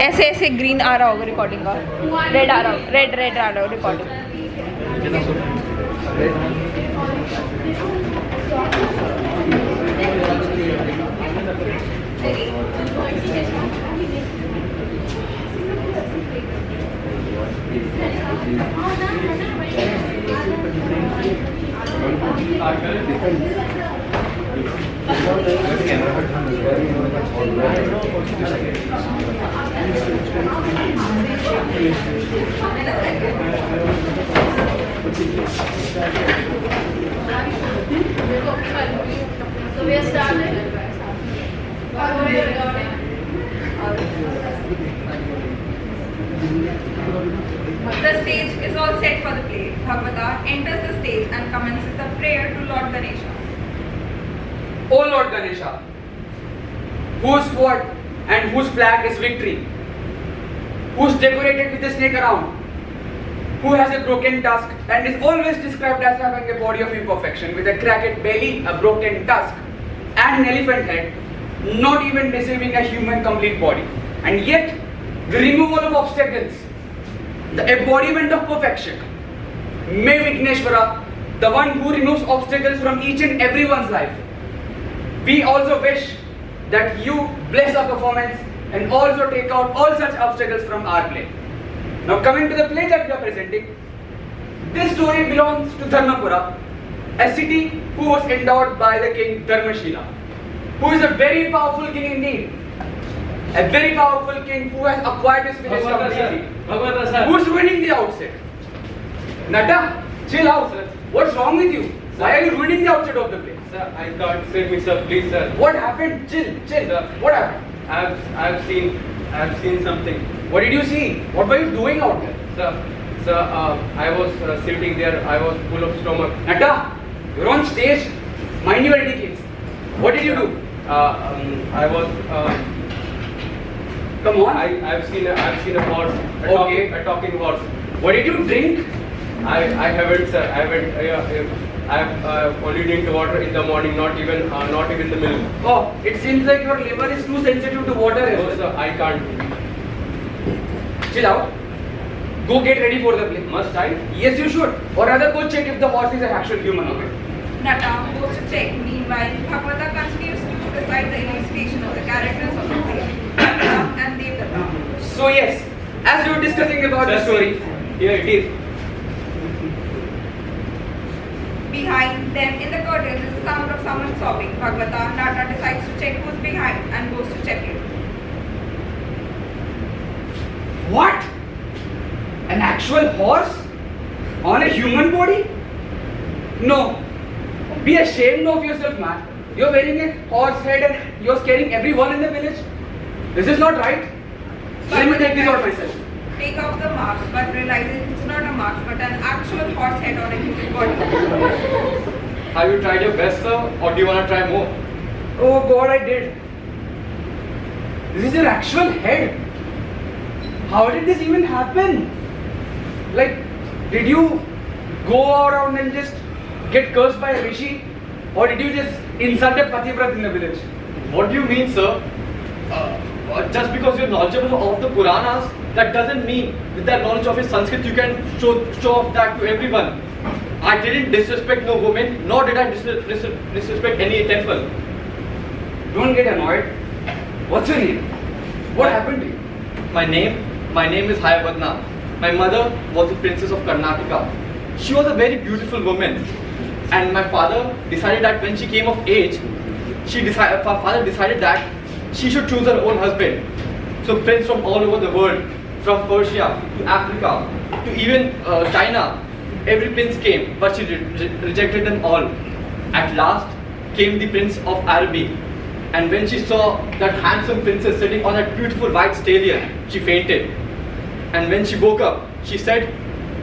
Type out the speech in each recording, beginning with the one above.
ऐसे ऐसे ग्रीन आ रहा होगा रिकॉर्डिंग का, रेड आ रहा होगा, रेड आ रहा होगा recording. So we are started. The stage is all set for the play. Bhagavata enters the stage and commences the prayer to Lord Ganesha. O Lord Ganesha, whose sword and whose flag is victory, who's decorated with a snake around, who has a broken tusk and is always described as having a body of imperfection with a cracked belly, a broken tusk and an elephant head, not even receiving a human complete body, and yet the removal of obstacles, the embodiment of perfection. May Vigneshwara, the one who removes obstacles from each and everyone's life. We also wish that you bless our performance and also take out all such obstacles from our play. Now coming to the play that we are presenting, this story belongs to Dharmapura, a city who was endowed by the king Dharmashila, who is a very powerful king indeed. A very powerful king who has acquired his village completely. Who's ruining the outset? Nata, chill out. What's wrong with you? Why are you ruining the outset of the play? Sir, I can't save me, sir. Please, sir. What happened? Chill. Sir. What happened? I've seen something. What did you see? What were you doing out there? Sir, I was sitting there. I was full of stomach. Nata, you're on stage. Mind your etiquette. What did you do? I was. Come on. I've seen a horse. Okay. A talking horse. What did you drink? I haven't, sir. I haven't. I've only drink water in the morning. Not even the milk. Oh, it seems like your liver is too sensitive to water. No, sir. I can't. Chill out. Go get ready for the play. Must I? Yes, you should. Or rather, go check if the horse is an actual human. Okay. Nata goes to check. Meanwhile, Bhagavata continues to recite the elucidation of the characters of the play, Ram and Devdata. So yes, as we were discussing about the story, Here it is. Behind them in the curtain is the sound of someone sobbing. Bhagavata, Nata decides to check who's behind and goes to check it. what? An actual horse on a human body? No. Be ashamed of yourself, man. You're wearing a horse head and you're scaring everyone in the village. This is not right. Let me take this out myself. Take off the mask, but realizing it's not a mask but an actual horse head on a human body. Have you tried your best, sir, or do you want to try more? Oh God, I did. This is your actual head. How did this even happen? Like, did you go around and just get cursed by a rishi? Or did you just insult a Pativrat in the village? What do you mean, sir? Just because you're knowledgeable of the Puranas, that doesn't mean with that knowledge of his Sanskrit you can show off that to everyone. I didn't disrespect no woman, nor did I disrespect any temple. Don't get annoyed. What's your name? What happened to you? My name is Hayavadna. My mother was the princess of Karnataka. She was a very beautiful woman. And my father decided that when she came of age, father decided that she should choose her own husband. So princes from all over the world, from Persia to Africa to even China, every prince came, but she rejected them all. At last came the prince of Araby, and when she saw that handsome princess sitting on that beautiful white stallion, she fainted. And when she woke up, she said,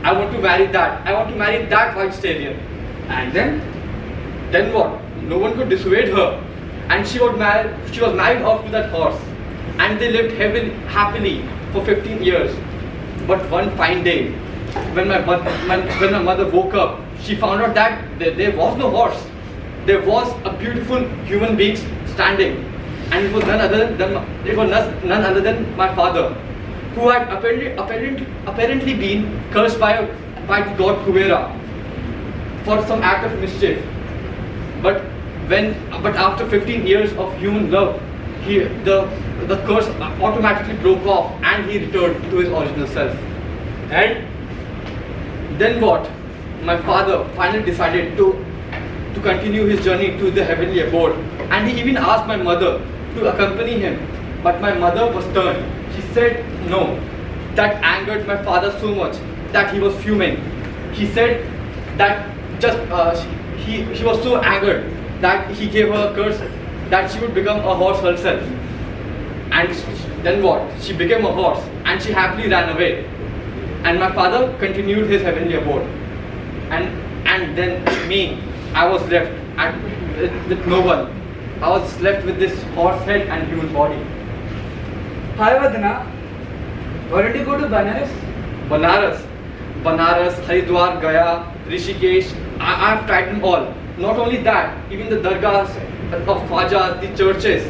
I want to marry that white stallion. And then what? No one could dissuade her. And she was married off to that horse. And they lived happily for 15 years. But one fine day, when my mother woke up, she found out that there was no horse. There was a beautiful human being standing. and it was none other than my father, who had apparently been cursed by the god Kuvera for some act of mischief. But after 15 years of human love, the curse automatically broke off and he returned to his original self. And Then what? My father finally decided to continue his journey to the heavenly abode, and he even asked my mother to accompany him. But my mother was stern. She said no. That angered my father so much that he was fuming. He said that he was so angered that he gave her a curse that she would become a horse herself. And then what? She became a horse and she happily ran away. And my father continued his heavenly abode. And then me, I was left with no one. I was left with this horse head and human body. Hi Vadana, why did you go to Banaras? Banaras, Haridwar, Gaya, Rishikesh, I've tried them all. Not only that, even the dargahs of Khwajas, the churches.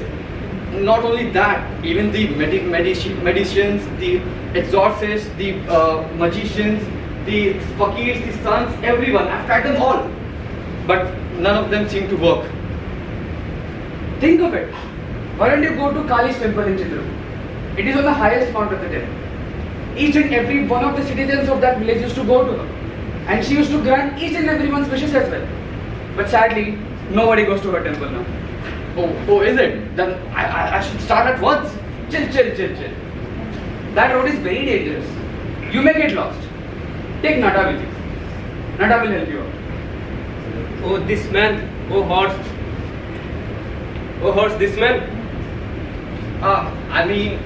Not only that, even the medicians, the exorcists, the magicians, the fakirs, the sons, everyone. I've tried them all. But none of them seem to work. Think of it. Why don't you go to Kali's temple in Chitru? It is on the highest mount of the temple. Each and every one of the citizens of that village used to go to her. And she used to grant each and everyone's wishes as well. But sadly, nobody goes to her temple now. Oh, is it? Then I should start at once. Chill. That road is very dangerous. You may get lost. Take Nada with you. Nada will help you out. oh, this man, oh horse, this man. I mean,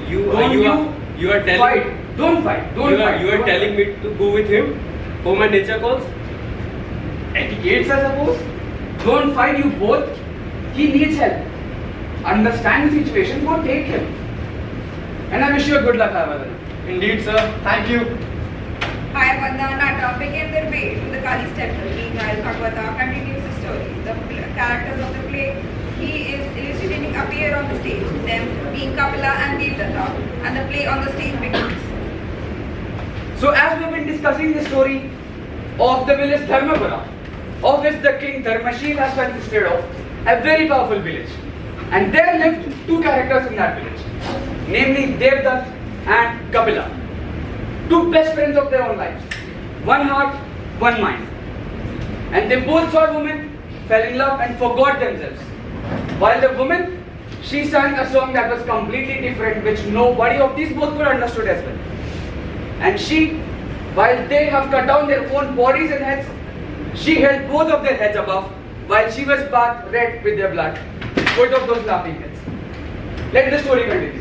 You are telling fight. Don't fight. you are telling me to go with him for my nature calls. etiquettes, I suppose. Don't fight, you both. He needs help. Understand the situation, go take him. And I wish you a good luck, Havadana. Indeed, sir. Thank you. Hayavadna and Nata begin their way to the Kali's temple. Meanwhile, Bhagavata continues the story. The characters of the play he is elucidating appear on the stage, them being Kapila and Devdata, and the play on the stage begins. So as we have been discussing the story of the village Dharmapura, of which the king Dharmashil has consisted of, a very powerful village. And there lived two characters in that village, namely Devdutt and Kapila. Two best friends of their own lives. One heart, one mind. And they both saw a woman, fell in love and forgot themselves. While the woman, she sang a song that was completely different, which nobody of these both could understood as well. And she, while they have cut down their own bodies and heads, she held both of their heads above, while she was bathed red with their blood, both of those laughing heads. Let the story continue.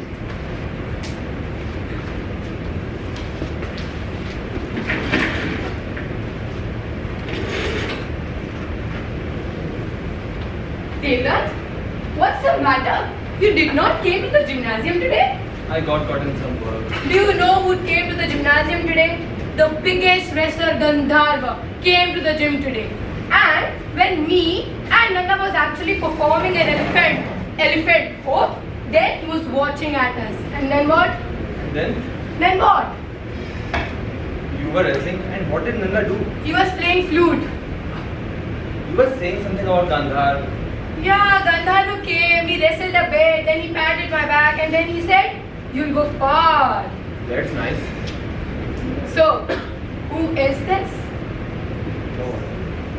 Devdutt, what's the matter? You did not came to the gymnasium today? I got caught in some work. Do you know who came to the gymnasium today? The biggest wrestler Gandharva came to the gym today. And when me and Nanda was actually performing an elephant pose, then he was watching at us. And then what? Then what? You were wrestling, and what did Nanda do? He was playing flute. You were saying something about Gandhar. Yeah, Gandharva came, he wrestled a bit, then he patted my back and then he said, "You'll go far." That's nice. So, who is this? No one.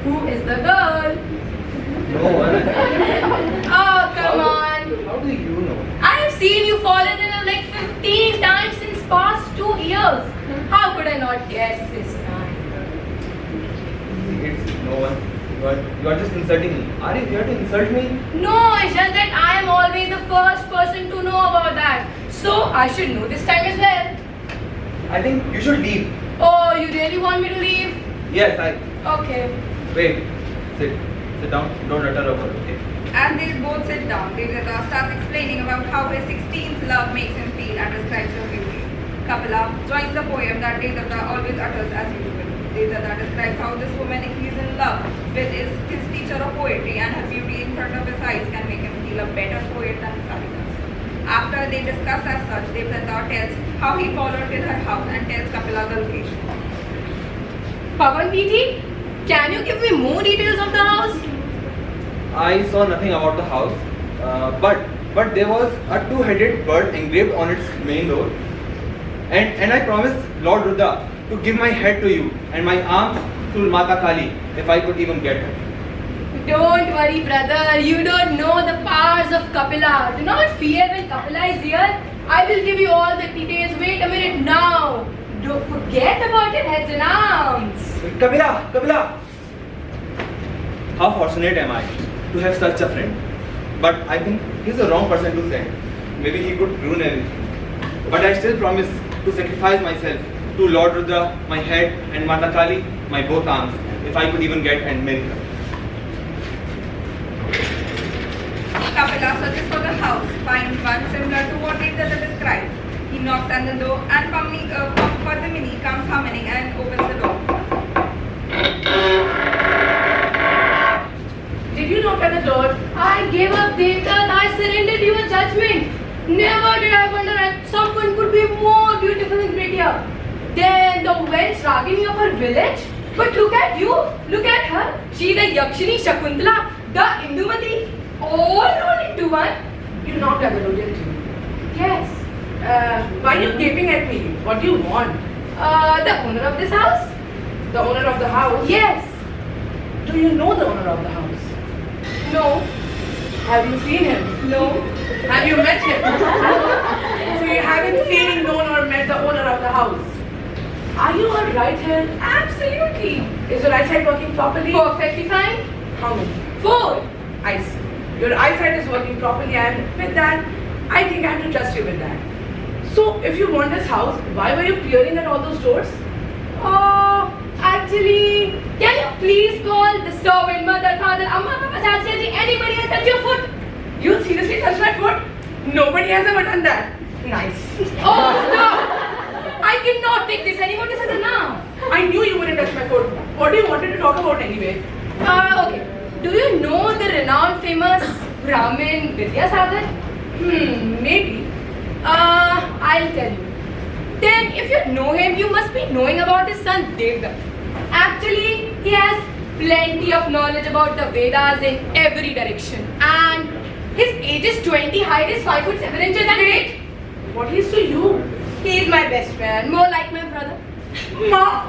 Who is the girl? No one. Oh, come on. How do you know? I have seen you fallen in love like 15 times since past 2 years. How could I not guess this time? It's no one. You are just insulting me. Are you here to insult me? No, it's just that I am always the first person to know about that. So, I should know this time as well. I think you should leave. Oh, you really want me to leave? Yes, Okay. Wait. Sit down. Don't utter a word, okay? As they both sit down, Devdata starts explaining about how his 16th love makes him feel and describes her beauty. Kapila joins the poem that Devdata always utters as usual. Devdata describes how this woman is in love with his teacher of poetry, and her beauty in front of his eyes can make him feel a better poet than Kalidas. After they discuss as such, Devdata tells how he followed till her house and tells Kapila the location. Pawan Piti, can you give me more details of the house? I saw nothing about the house, but there was a two-headed bird engraved on its main door, and I promised Lord Rudra to give my head to you and my arms to Mata Kali if I could even get her. Don't worry, brother. You don't know the powers of Kapila. Do not fear when Kapila is here. I will give you all the details. Wait a minute now. Don't forget about your heads and arms. Kapila! How fortunate am I to have such a friend? But I think he's the wrong person to send. Maybe he could ruin everything. But I still promise to sacrifice myself to Lord Rudra, my head, and Mata Kali, my both arms, if I could even get and marry her. Kapila searches for the house, finds one similar to what Devdata described. He knocks on the door, and Padmini comes summoning and opens the door. Did you knock at the door? I gave up, Devdata. I surrendered your judgment. Never did I wonder that someone could be more beautiful and prettier than the wench Ragini of her village. But look at you. Look at her. She the Yakshini Shakuntala, the Indumati, all rolled into one. You knocked at the door, didn't you? Yes. Why are you gaping at me? What do you want? The owner of this house? The owner of the house? Yes. Do you know the owner of the house? No. Have you seen him? No. Have you met him? So you haven't seen, known or met the owner of the house. Are you alright here? Absolutely. Is your eyesight working properly? Perfectly fine. How many? 4. I see. Your eyesight is working properly, and with that, I think I have to trust you with that. So, if you want this house, why were you peering at all those doors? Oh, actually, can you please call the servant, mother, father, amma, papa, chachi, anybody and touch your foot? You seriously touched my foot? Nobody has ever done that. Nice. Oh, stop! I cannot take this anymore. This is enough. I knew you wouldn't touch my foot. What do you wanted to talk about anyway? Okay. Do you know the renowned famous Brahmin Vidyasagar? Maybe. I'll tell you. Then, if you know him, you must be knowing about his son Devdata. Actually, he has plenty of knowledge about the Vedas in every direction. And his age is 20, height is 5 foot 7 inches and weight. What is to you? He is my best friend, more like my brother. Ma!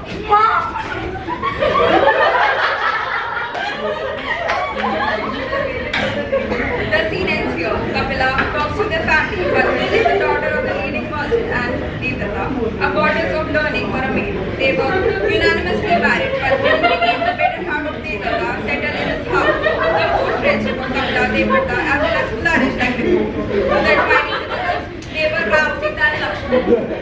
The scene ends here. Kapila talks to their family. Padmini is the daughter of the leading merchant and Devdata, a goddess of learning for a maid. They were unanimously married. Padmini became the better half of Devdata, settled in his house. The old friendship of Kapila Devdata as well as flourished like before. To their tiny citizens, they were Ram, Sita and Lakshmana.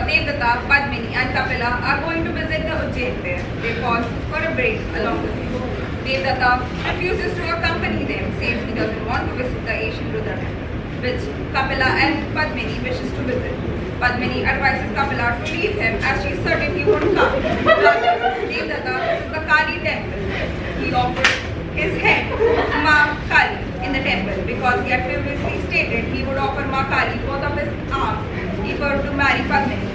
Devdata, Padmini and Kapila are going to visit the Ujjain fair. They pause for a break along the way. Devdata refuses to accompany them, says he doesn't want to visit the Asian Rudra temple, which Kapila and Padmini wishes to visit. Padmini advises Kapila to leave him as she certainly won't come. Rather, Devdata visits the Kali temple. He offers his head to Ma Kali in the temple because he had previously stated he would offer Ma Kali both of his arms if he were to marry Padmini.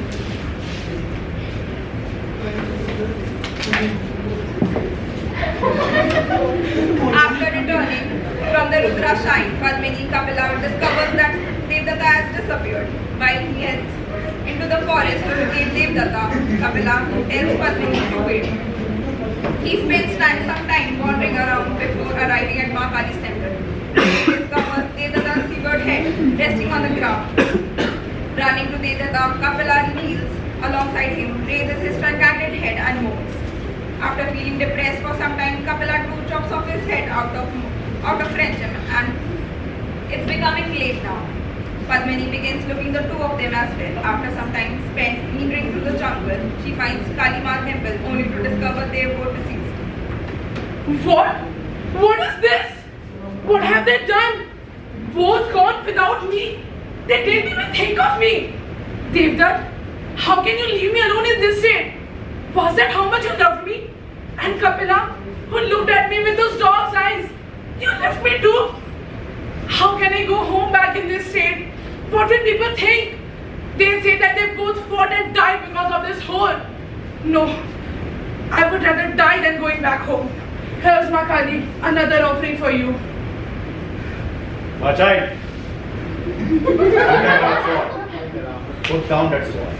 After returning from the Rudra shrine, Padmini Kapila discovers that Devdata has disappeared. While he heads into the forest to locate Devdata, Kapila tells Padmini to wait. He spends some time wandering around before arriving at Ma Kali's temple. He discovers Devdata's severed head resting on the ground. Running to Devdata, Kapila kneels alongside him, raises his truncated head and moans. After feeling depressed for some time, Kapila too chops off his head out of friendship, and it's becoming late now. Padmini begins looking the two of them as well. After some time spent meandering through the jungle, she finds Kalima temple only to discover they were both deceased. What? What is this? What have they done? Both gone without me? They didn't even think of me. Devdutt, how can you leave me alone in this state? Was that how much you loved me? And Kapila, who looked at me with those dog's eyes, you left me too? How can I go home back in this state? What will people think? They'll say that they both fought and died because of this hole. No, I would rather die than going back home. Here's Ma Kali, another offering for you. My child, put down that sword.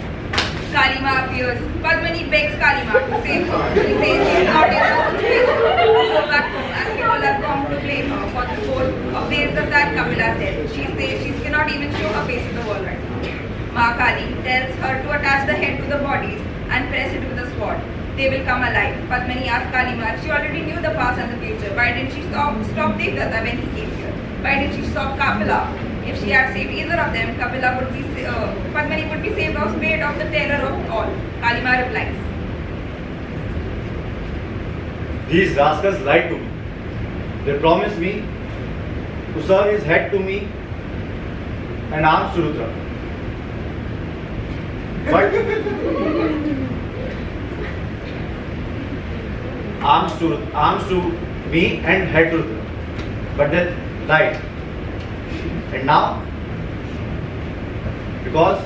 Kalima appears. Padmini begs Kalima to save her. She says she is not in a situation to go back home as people have come to blame her for the whole affairs of that Kapila's death. She says she cannot even show her face to the world right now. Ma Kali tells her to attach the head to the bodies and press it with a sword. They will come alive. Padmini asks Kalima if she already knew the past and the future. Why didn't she stop Devdutt when he came here? Why didn't she stop Kapila? If she had saved either of them, Padmini would be saved or spared of the terror of all. Kalima replies. These rascals lied to me. They promised me to serve his head to me and arms to Rudra. But arms to me and head to Rudra. But they lied. And now, because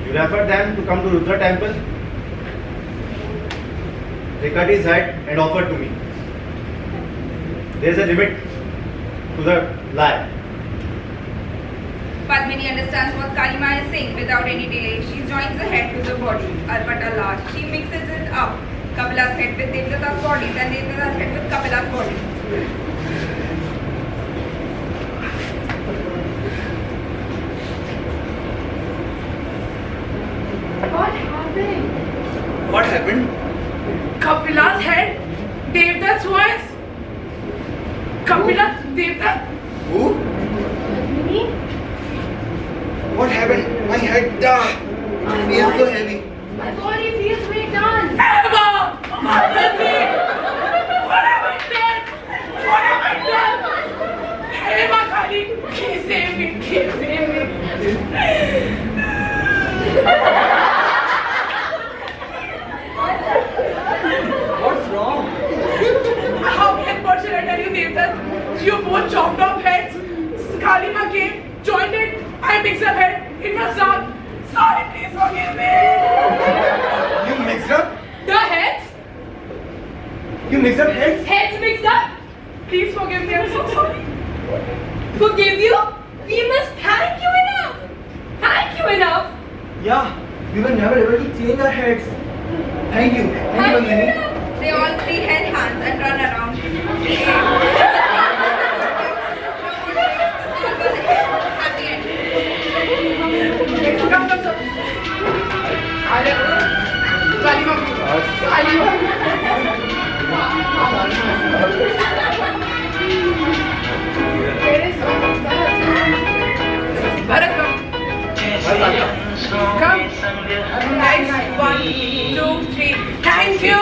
you referred them to come to Rudra temple, they cut his head and offered to me. There is a limit to the lie. Padmini understands what Kalima is saying without any delay. She joins the head to the body, but alas, she mixes it up. Kapila's head with Devdutt's body and Devdutt's head with Kapila's body. What happened? What happened? Kapila's head, Devdutt's voice. Kapila, Devdutt. Who? Me? What happened? My head, it feels so heavy. My body feels way done. Emma! Help me! What have I done? What have I done? Hey, Ma Kali, please save me, please save me. What's wrong? What should I tell you, Devdutt? You both chopped off heads. Kalima came, joined it. I mixed up head. It was dark. Sorry, please forgive me. You mixed up? The heads? You mixed up heads? Heads mixed up? Please forgive me. I'm so sorry. Forgive you? We must thank you enough. Thank you enough. Yeah, we were never able to change our heads. Thank you. Thank you, Padmini. enough. They all three held hands and run around. At the end. Come. Kalima. Where is Bharat? Come. Nice. 1, 2, 3. Thank you.